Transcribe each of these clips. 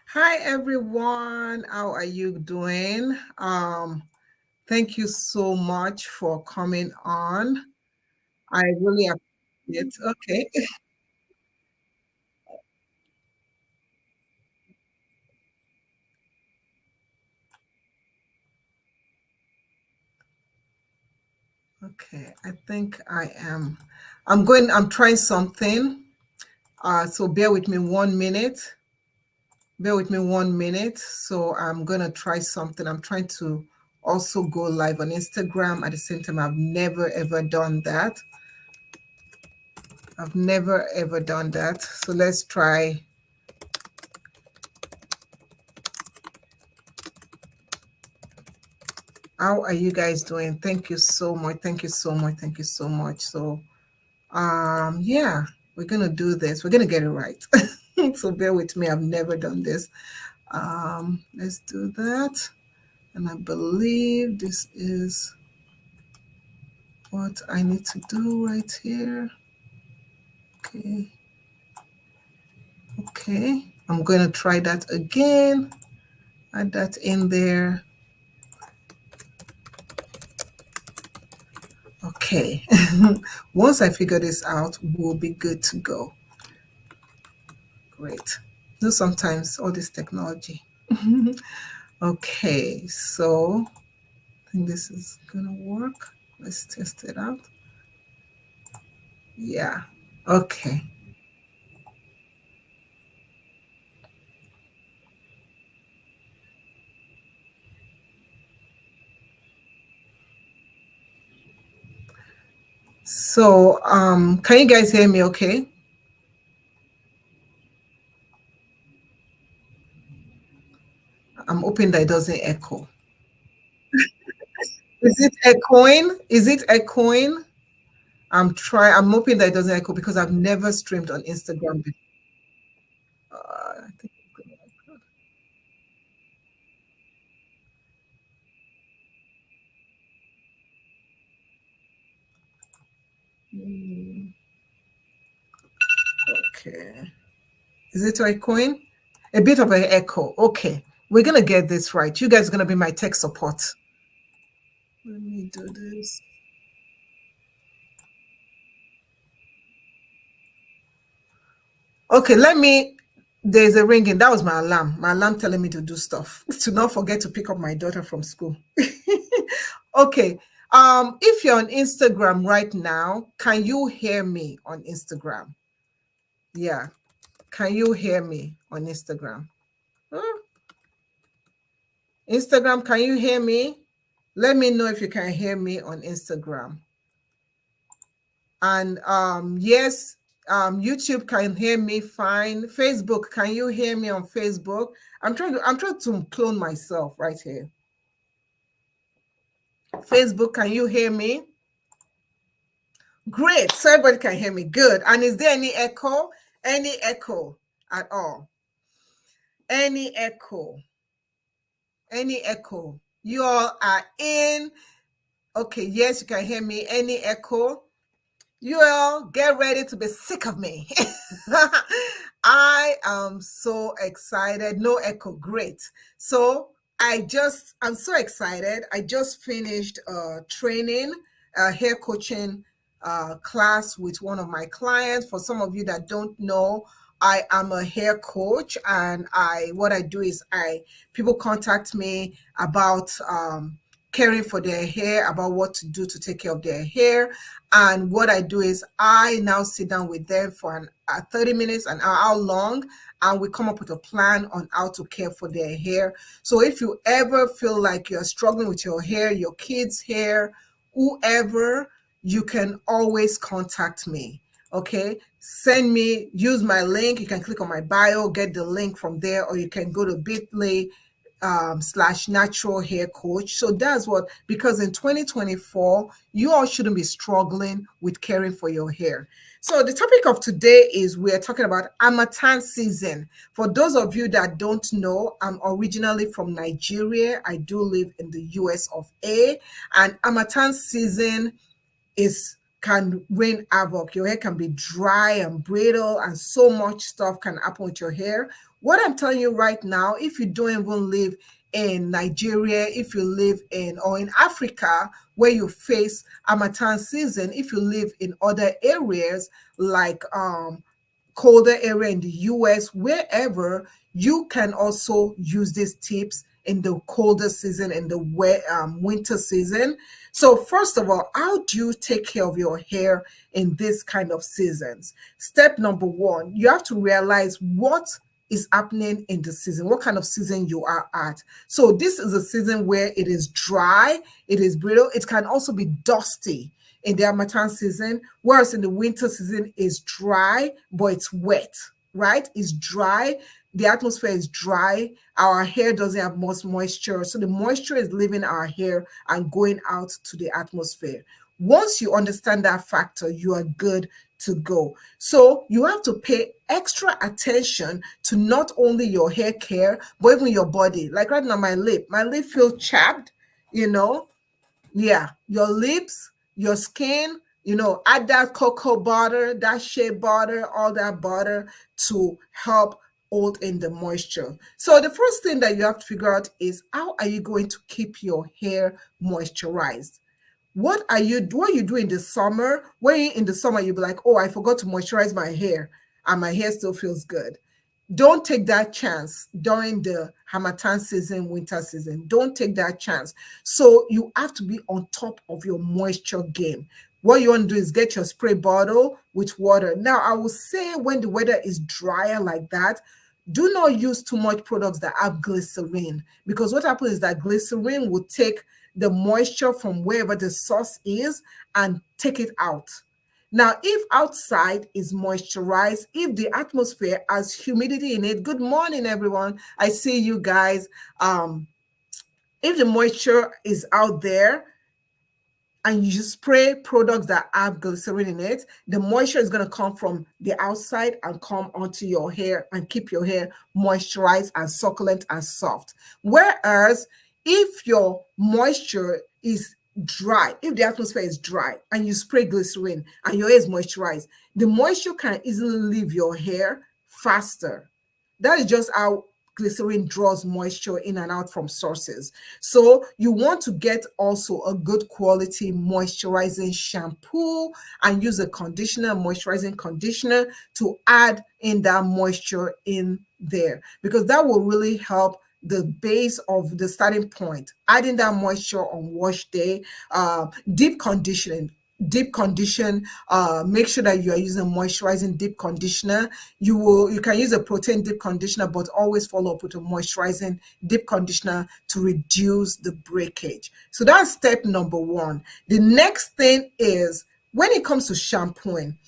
Hi everyone, how are you doing? Thank you so much for coming on. I really appreciate it. Okay. Okay. I think I'm trying something. So bear with me 1 minute. Bear with me 1 minute. So I'm gonna try something. I'm trying to also go live on Instagram at the same time. I've never ever done that. I've never ever done that. So let's try. How are you guys doing? Thank you so much. Thank you so much. Thank you so much. So, yeah, we're gonna do this. We're gonna get it right. So bear with me. I've never done this. Let's do that. And I believe this is what I need to do right here. Okay. Okay. I'm gonna try that again. Add that in there. Okay. Once I figure this out, we'll be good to go. Great. You know, sometimes all this technology. Okay, so I think this is gonna work. Let's test it out. Yeah. Okay. So, can you guys hear me okay? I'm hoping that it doesn't echo. Is it echoing? Is it echoing? I'm hoping that it doesn't echo because I've never streamed on Instagram before. I think hmm, okay. Is it echoing? A bit of an echo. Okay. We're gonna get this right. You guys are gonna be my tech support. Let me do this. Okay, there's a ringing. That was my alarm. My alarm telling me to do stuff. To not forget to pick up my daughter from school. Okay. If you're on Instagram right now, can you hear me on Instagram? Yeah. Can you hear me on Instagram? Huh? Instagram, can you hear me? Let me know if you can hear me on Instagram. And yes, YouTube can hear me fine. Facebook, can you hear me on Facebook? I'm trying to clone myself right here. Facebook, can you hear me? Great. So everybody can hear me. Good. And is there any echo? Any echo at all? Any echo? Any echo? You all are in. Okay, yes, you can hear me. Any echo? You all get ready to be sick of me. I am so excited. No echo, great. So I'm so excited. I just finished training, hair coaching class with one of my clients. For some of you that don't know, I am a hair coach, and what I do is people contact me about caring for their hair, about what to do to take care of their hair. And what I do is I now sit down with them for 30 minutes, an hour, how long, and we come up with a plan on how to care for their hair. So if you ever feel like you're struggling with your hair, your kids' hair, whoever, you can always contact me. Okay, use my link. You can click on my bio, get the link from there, or you can go to bit.ly slash natural hair coach. So that's what, because in 2024, you all shouldn't be struggling with caring for your hair. So the topic of today is we're talking about Harmattan season. For those of you that don't know, I'm originally from Nigeria. I do live in the US of A, and Harmattan season is can rain havoc. Your hair can be dry and brittle, and so much stuff can happen with your hair. What I'm telling you right now, if you don't even live in Nigeria, if you live in or in Africa where you face Harmattan season, if you live in other areas like colder area in the US, wherever, you can also use these tips in the colder season, in the winter season. So first of all, how do you take care of your hair in this kind of seasons? Step number one, you have to realize what is happening in the season, what kind of season you are at. So this is a season where it is dry, it is brittle, it can also be dusty in the Harmattan season, whereas in the winter season is dry, but it's wet, right? It's dry. The atmosphere is dry. Our hair doesn't have much moisture. So the moisture is leaving our hair and going out to the atmosphere. Once you understand that factor, you are good to go. So you have to pay extra attention to not only your hair care, but even your body. Like right now, my lip feels chapped, you know. Yeah, your lips, your skin, add that cocoa butter, that shea butter, all that butter to help hold in the moisture. So the first thing that you have to figure out is how are you going to keep your hair moisturized? What you do in the summer? When in the summer you'll be like, oh, I forgot to moisturize my hair and my hair still feels good. Don't take that chance during the Harmattan season, winter season. Don't take that chance. So you have to be on top of your moisture game. What you want to do is get your spray bottle with water. Now, I will say when the weather is drier like that, do not use too much products that have glycerin, because what happens is that glycerin will take the moisture from wherever the source is and take it out. Now, if outside is moisturized, if the atmosphere has humidity in it, good morning, everyone. I see you guys. If the moisture is out there, and you spray products that have glycerin in it, the moisture is going to come from the outside and come onto your hair and keep your hair moisturized and succulent and soft. Whereas if your moisture is dry, if the atmosphere is dry and you spray glycerin and your hair is moisturized, the moisture can easily leave your hair faster. That is just how glycerin draws moisture in and out from sources. So you want to get also a good quality moisturizing shampoo and use a conditioner, moisturizing conditioner to add in that moisture in there, because that will really help the base of the starting point. Adding that moisture on wash day, deep conditioning. Deep condition, make sure that you are using moisturizing deep conditioner. You can use a protein deep conditioner, but always follow up with a moisturizing deep conditioner to reduce the breakage. So that's step number one. The next thing is when it comes to shampooing,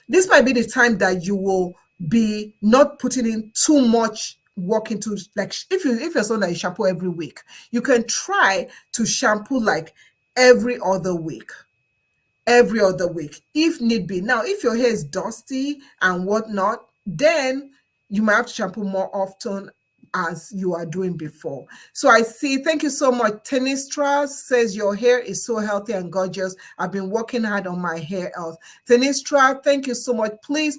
this might be the time that you will be not putting in too much work into, like if you're someone that you shampoo every week, you can try to shampoo like every other week if need be. Now, if your hair is dusty and whatnot, then you might have to shampoo more often as you are doing before. So I see, thank you so much. Tenistra says your hair is so healthy and gorgeous. I've been working hard on my hair health. Tenistra, thank you so much. Please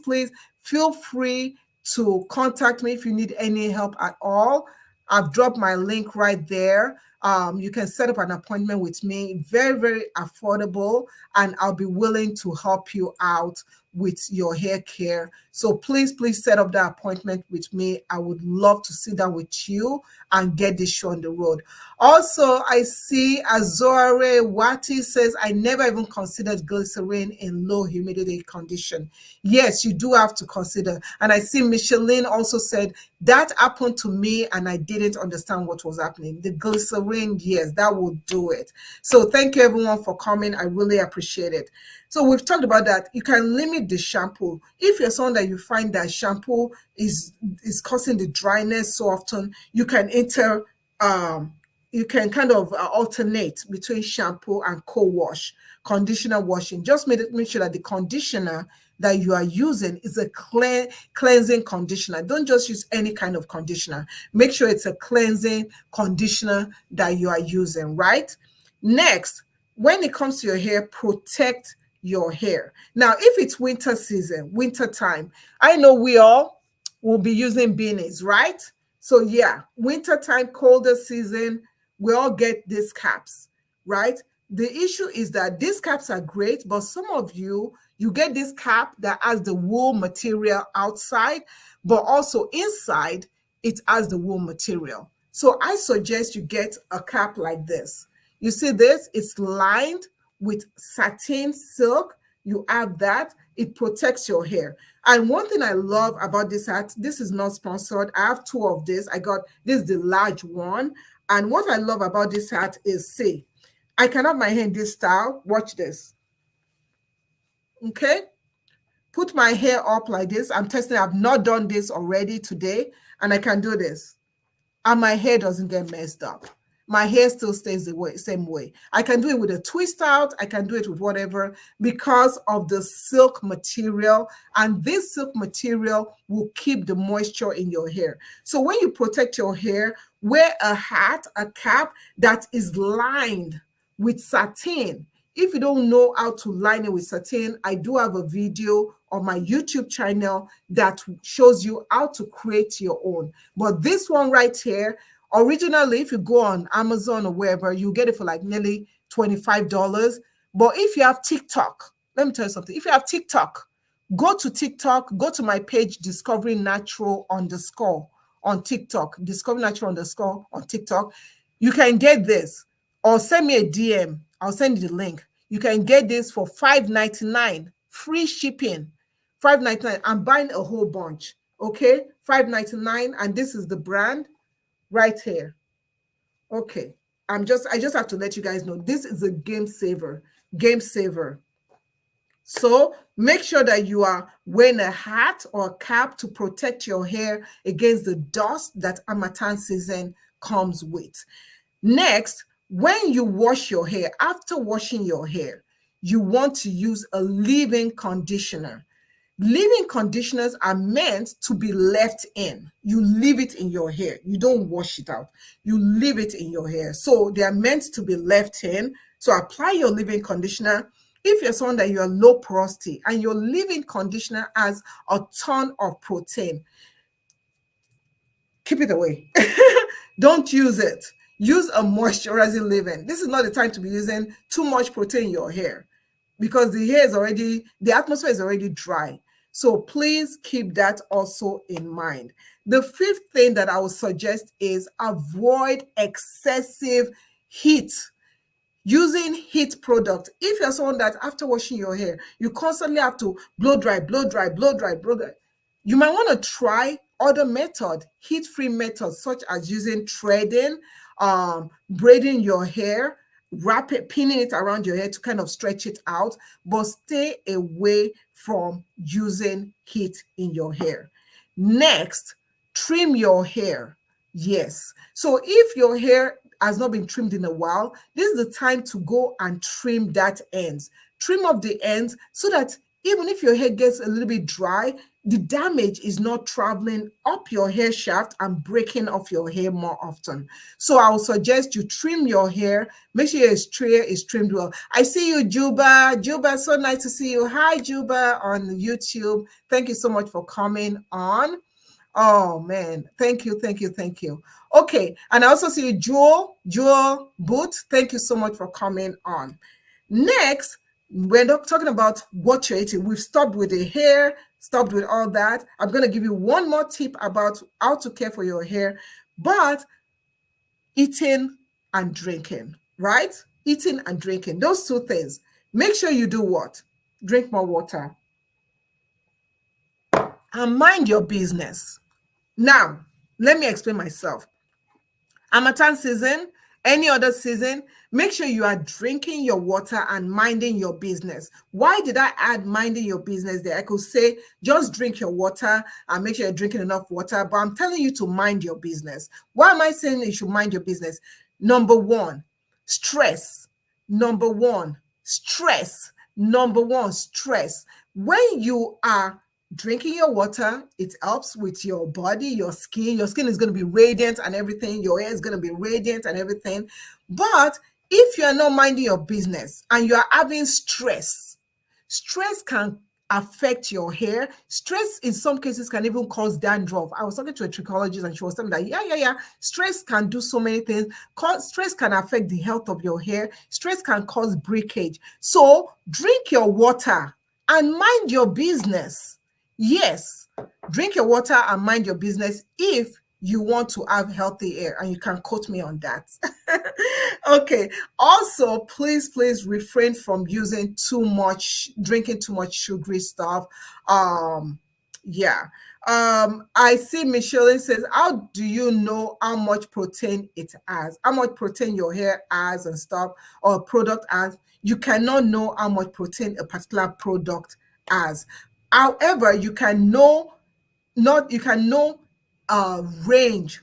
feel free to contact me if you need any help at all. I've dropped my link right there. You can set up an appointment with me, very, very affordable, and I'll be willing to help you out with your hair care. So please set up that appointment with me. I would love to sit down with you and get this show on the road. Also, I see Azore Wati says, I never even considered glycerin in low humidity condition. Yes, you do have to consider. And I see Micheline also said, that happened to me and I didn't understand what was happening. The glycerin, yes, that will do it. So thank you everyone for coming. I really appreciate it. So we've talked about that. You can limit the shampoo. If you're someone that you find that shampoo is causing the dryness so often, you can you can kind of alternate between shampoo and co-wash, conditioner washing. Just make sure that the conditioner that you are using is a cleansing conditioner. Don't just use any kind of conditioner. Make sure it's a cleansing conditioner that you are using, right? Next, when it comes to your hair, protect your hair. Now, if it's winter season, winter time, I know we all will be using beanies, right? So yeah, winter time, colder season, we all get these caps, right? The issue is that these caps are great, but some of you get this cap that has the wool material outside, but also inside it has the wool material. So I suggest you get a cap like this. You see this? It's lined with satin silk. You have that. It protects your hair. And one thing I love about this hat, this is not sponsored. I have two of this. I got this is the large one. And what I love about this hat is, see, I can have my hair in this style. Watch this. Okay? Put my hair up like this. I'm testing. I've not done this already today. And I can do this. And my hair doesn't get messed up. My hair still stays the same way. I can do it with a twist out. I can do it with whatever because of the silk material. And this silk material will keep the moisture in your hair. So when you protect your hair, wear a hat, a cap that is lined with satin. If you don't know how to line it with satin, I do have a video on my YouTube channel that shows you how to create your own. But this one right here, originally, if you go on Amazon or wherever, you get it for like nearly $25. But if you have TikTok, let me tell you something. If you have TikTok, go to TikTok, go to my page, Discovery Natural underscore on TikTok, Discovery Natural underscore on TikTok. You can get this or send me a DM. I'll send you the link. You can get this for $5.99, free shipping. $5.99. I'm buying a whole bunch. Okay, $5.99, and this is the brand right here. Okay, I just have to let you guys know this is a game saver. Game saver. So make sure that you are wearing a hat or a cap to protect your hair against the dust that Harmattan season comes with. Next, when you wash your hair, after washing your hair, you want to use a leave-in conditioner. Leave-in conditioners are meant to be left in. You leave it in your hair. You don't wash it out. You leave it in your hair. So they are meant to be left in. So apply your leave-in conditioner. If you're someone that you're low porosity and your leave-in conditioner has a ton of protein, keep it away. Don't use it. Use a moisturizing leave-in. This is not the time to be using too much protein in your hair because the atmosphere is already dry. So please keep that also in mind. The fifth thing that I would suggest is avoid excessive heat. Using heat product. If you're someone that after washing your hair, you constantly have to blow dry, blow dry, blow dry, blow dry, you might want to try other method, heat-free methods such as using threading, braiding your hair, pinning it around your hair to kind of stretch it out, but stay away from using heat in your hair. Next, trim your hair. Yes. So if your hair has not been trimmed in a while, this is the time to go and trim that ends. Trim off the ends so that even if your hair gets a little bit dry, the damage is not traveling up your hair shaft and breaking off your hair more often. So I would suggest you trim your hair. Make sure your hair is trimmed well. I see you, Juba. Juba, so nice to see you. Hi, Juba on YouTube. Thank you so much for coming on. Oh man, thank you, thank you, thank you. Okay, and I also see you, Jewel Boot. Thank you so much for coming on. Next, we're not talking about what you're eating. We've stopped with the hair, stopped with all that. I'm going to give you one more tip about how to care for your hair, but eating and drinking, right? Eating and drinking, those two things. Make sure you do what? Drink more water. And mind your business. Now, let me explain myself. Harmattan season, any other season, make sure you are drinking your water and minding your business. Why did I add minding your business there? I could say just drink your water and make sure you're drinking enough water, but I'm telling you to mind your business. Why am I saying you should mind your business? Number one, stress. Number one, stress. Number one, stress. When you are drinking your water, it helps with your body, your skin. Your skin is going to be radiant and everything. Your hair is going to be radiant and everything. But if you are not minding your business and you are having stress, Stress can affect your hair. Stress in some cases can even cause dandruff. I was talking to a trichologist and she was telling me that, yeah. Stress can do so many things. Stress can affect the health of your hair. Stress can cause breakage. So drink your water and mind your business. Yes, drink your water and mind your business if you want to have healthy hair, and you can quote me on that. Okay. Also, please refrain from drinking too much sugary stuff. Yeah. I see Micheline says, how do you know how much protein it has? How much protein your hair has and stuff, or product has? You cannot know how much protein a particular product has. However, you can know range,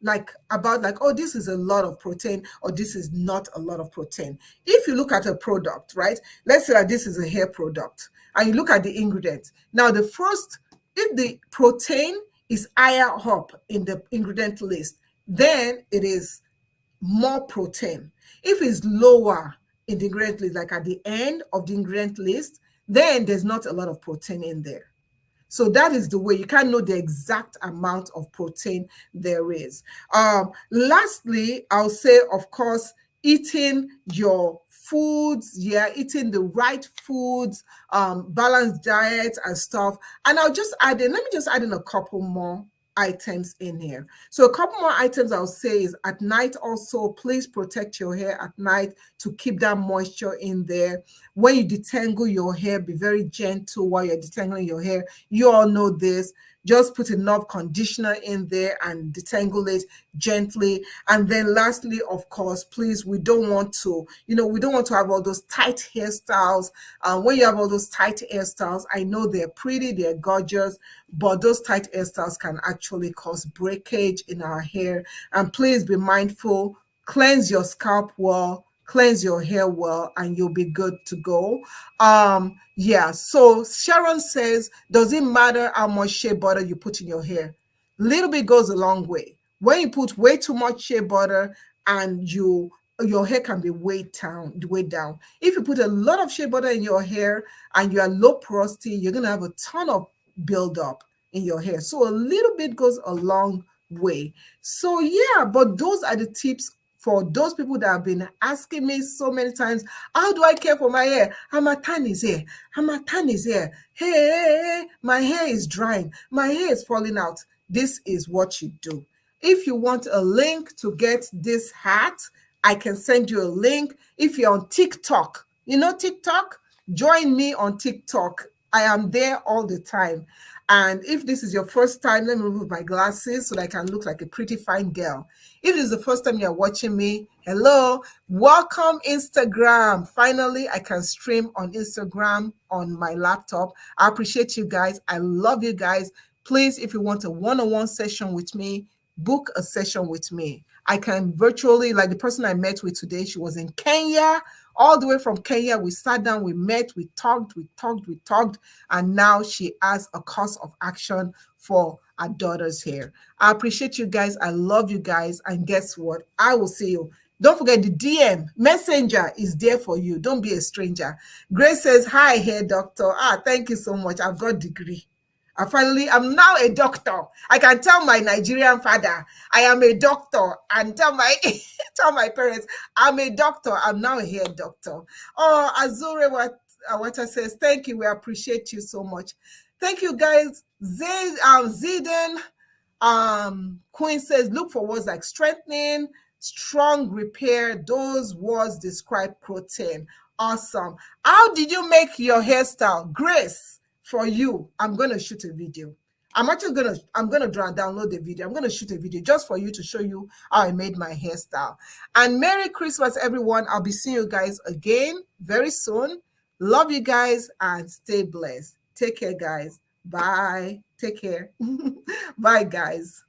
like about like, oh, this is a lot of protein or this is not a lot of protein. If you look at a product, right, let's say that this is a hair product and you look at the ingredients. Now the first, if the protein is higher up in the ingredient list, then it is more protein. If it's lower in the ingredient list, like at the end of the ingredient list, then there's not a lot of protein in there. So that is the way you can know the exact amount of protein there is. Lastly, I'll say, of course, eating your foods, eating the right foods, balanced diet and stuff. And let me just add in a couple more items in here. So a couple more items I'll say is at night also, please protect your hair at night to keep that moisture in there. When you detangle your hair, be very gentle while you're detangling your hair. You all know this. Just put enough conditioner in there and detangle it gently. And then lastly, of course, please, we don't want to have all those tight hairstyles. When you have all those tight hairstyles, I know they're pretty, they're gorgeous, but those tight hairstyles can actually cause breakage in our hair. And please be mindful, cleanse your scalp well, cleanse your hair well, and you'll be good to go. So Sharon says, does it matter how much shea butter you put in your hair? Little bit goes a long way. When you put way too much shea butter, and your hair can be weighed down. If you put a lot of shea butter in your hair and you are low porosity, you're gonna have a ton of buildup in your hair. So a little bit goes a long way. So yeah, but those are the tips for those people that have been asking me so many times, how do I care for my hair? Harmattan is here. Harmattan is here. Hey, my hair is drying. My hair is falling out. This is what you do. If you want a link to get this hat, I can send you a link. If you're on TikTok, you know TikTok? Join me on TikTok. I am there all the time. And if this is your first time, let me remove my glasses so that I can look like a pretty fine girl. If this is the first time you're watching me, hello, welcome Instagram. Finally, I can stream on Instagram on my laptop. I appreciate you guys. I love you guys. Please, if you want a one-on-one session with me, book a session with me. I can virtually, like the person I met with today, she was in Kenya, all the way from Kenya. We sat down, we met, we talked, and now she has a course of action for our daughter's hair. I appreciate you guys. I love you guys. And guess what? I will see you. Don't forget the DM messenger is there for you. Don't be a stranger. Grace says, hi, hair doctor. Thank you so much. I've got degree. I'm now a doctor. I can tell my Nigerian father I am a doctor, and tell my tell my parents I'm a doctor. I'm now a hair doctor. Oh, Azure Wata says, thank you. We appreciate you so much. Thank you, guys. Zidane Queen says, look for words like strengthening, strong, repair. Those words describe protein. Awesome. How did you make your hairstyle? Grace, for you, I'm going to shoot a video. I'm gonna download the video. I'm gonna shoot a video just for you to show you how I made my hairstyle. And Merry Christmas, everyone. I'll be seeing you guys again very soon. Love you guys and stay blessed. Take care, guys. Bye. Take care. Bye, guys.